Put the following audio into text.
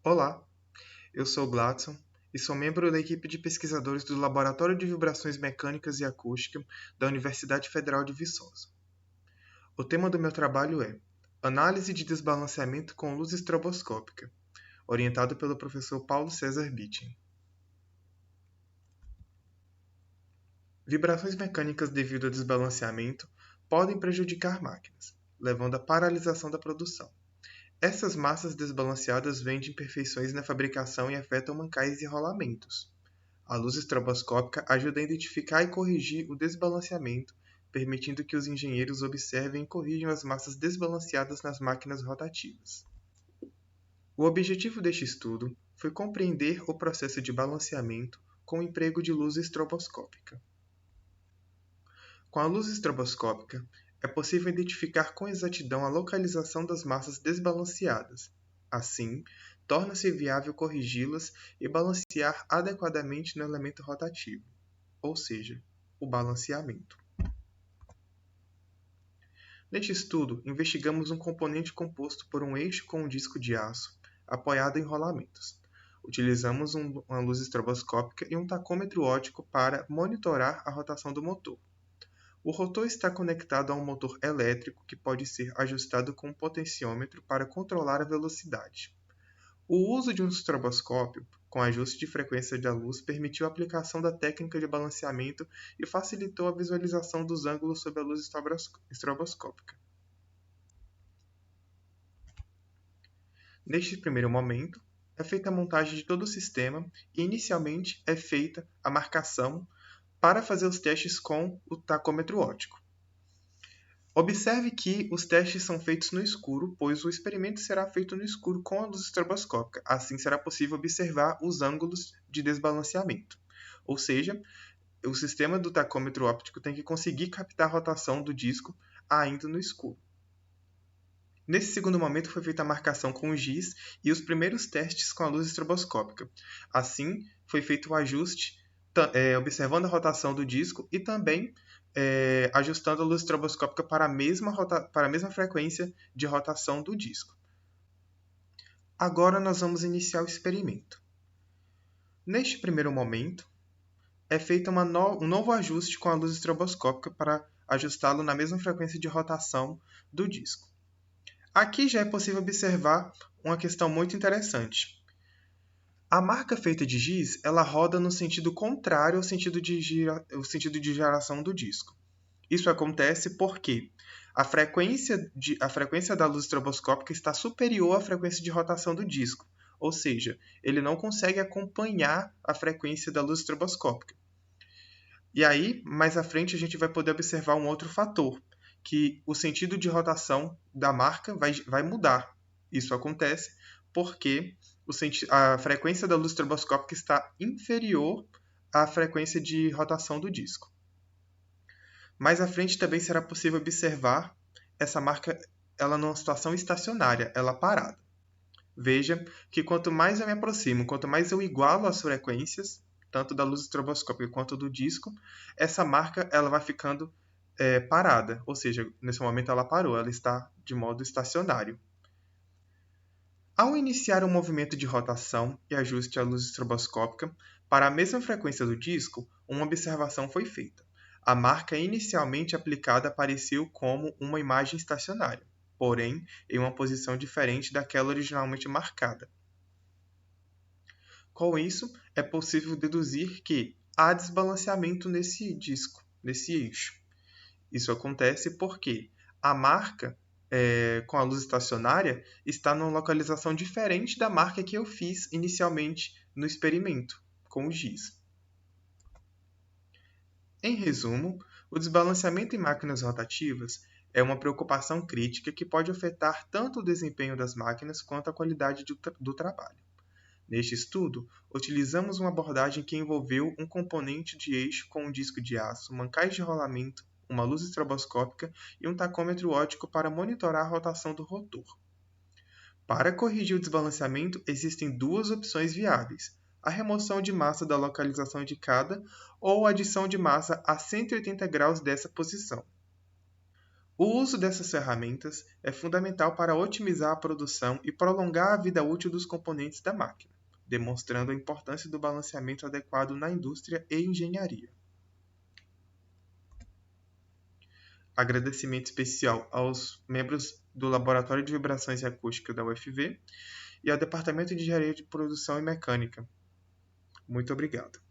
Olá, eu sou Gladson e sou membro da equipe de pesquisadores do Laboratório de Vibrações Mecânicas e Acústica da Universidade Federal de Viçosa. O tema do meu trabalho é Análise de desbalanceamento com luz estroboscópica, orientado pelo professor Paulo César Bittin. Vibrações mecânicas devido a desbalanceamento podem prejudicar máquinas, levando à paralisação da produção. Essas massas desbalanceadas vêm de imperfeições na fabricação e afetam mancais e rolamentos. A luz estroboscópica ajuda a identificar e corrigir o desbalanceamento, permitindo que os engenheiros observem e corrijam as massas desbalanceadas nas máquinas rotativas. O objetivo deste estudo foi compreender o processo de balanceamento com o emprego de luz estroboscópica. Com a luz estroboscópica, é possível identificar com exatidão a localização das massas desbalanceadas. Assim, torna-se viável corrigi-las e balancear adequadamente no elemento rotativo, ou seja, o balanceamento. Neste estudo, investigamos um componente composto por um eixo com um disco de aço, apoiado em rolamentos. Utilizamos uma luz estroboscópica e um tacômetro óptico para monitorar a rotação do motor. O rotor está conectado a um motor elétrico que pode ser ajustado com um potenciômetro para controlar a velocidade. O uso de um estroboscópio com ajuste de frequência da luz permitiu a aplicação da técnica de balanceamento e facilitou a visualização dos ângulos sob a luz estroboscópica. Neste primeiro momento, é feita a montagem de todo o sistema e inicialmente é feita a marcação para fazer os testes com o tacômetro óptico. Observe que os testes são feitos no escuro, pois o experimento será feito no escuro com a luz estroboscópica. Assim será possível observar os ângulos de desbalanceamento. Ou seja, o sistema do tacômetro óptico tem que conseguir captar a rotação do disco ainda no escuro. Nesse segundo momento foi feita a marcação com o giz e os primeiros testes com a luz estroboscópica. Assim, foi feito o ajuste observando a rotação do disco e também ajustando a luz estroboscópica para a mesma frequência de rotação do disco. Agora nós vamos iniciar o experimento. Neste primeiro momento, é feito um novo ajuste com a luz estroboscópica para ajustá-lo na mesma frequência de rotação do disco. Aqui já é possível observar uma questão muito interessante. A marca feita de giz, ela roda no sentido contrário ao sentido de giração do disco. Isso acontece porque a frequência da luz estroboscópica está superior à frequência de rotação do disco, ou seja, ele não consegue acompanhar a frequência da luz estroboscópica. E aí, mais à frente, a gente vai poder observar um outro fator, que o sentido de rotação da marca vai mudar. Isso acontece porque a frequência da luz estroboscópica está inferior à frequência de rotação do disco. Mais à frente também será possível observar essa marca numa situação estacionária, ela parada. Veja que quanto mais eu me aproximo, quanto mais eu igualo as frequências, tanto da luz estroboscópica quanto do disco, essa marca ela vai ficando parada, ou seja, nesse momento ela parou, ela está de modo estacionário. Ao iniciar um movimento de rotação e ajuste à luz estroboscópica para a mesma frequência do disco, uma observação foi feita. A marca inicialmente aplicada apareceu como uma imagem estacionária, porém em uma posição diferente daquela originalmente marcada. Com isso, é possível deduzir que há desbalanceamento nesse disco, nesse eixo. Isso acontece porque a marca com a luz estacionária está numa localização diferente da marca que eu fiz inicialmente no experimento, com o giz. Em resumo, o desbalanceamento em máquinas rotativas é uma preocupação crítica que pode afetar tanto o desempenho das máquinas quanto a qualidade do trabalho. Neste estudo, utilizamos uma abordagem que envolveu um componente de eixo com um disco de aço, mancais de rolamento, uma luz estroboscópica e um tacômetro óptico para monitorar a rotação do rotor. Para corrigir o desbalanceamento, existem duas opções viáveis: a remoção de massa da localização indicada ou a adição de massa a 180 graus dessa posição. O uso dessas ferramentas é fundamental para otimizar a produção e prolongar a vida útil dos componentes da máquina, demonstrando a importância do balanceamento adequado na indústria e engenharia. Agradecimento especial aos membros do Laboratório de Vibrações e Acústica da UFV e ao Departamento de Engenharia de Produção e Mecânica. Muito obrigado.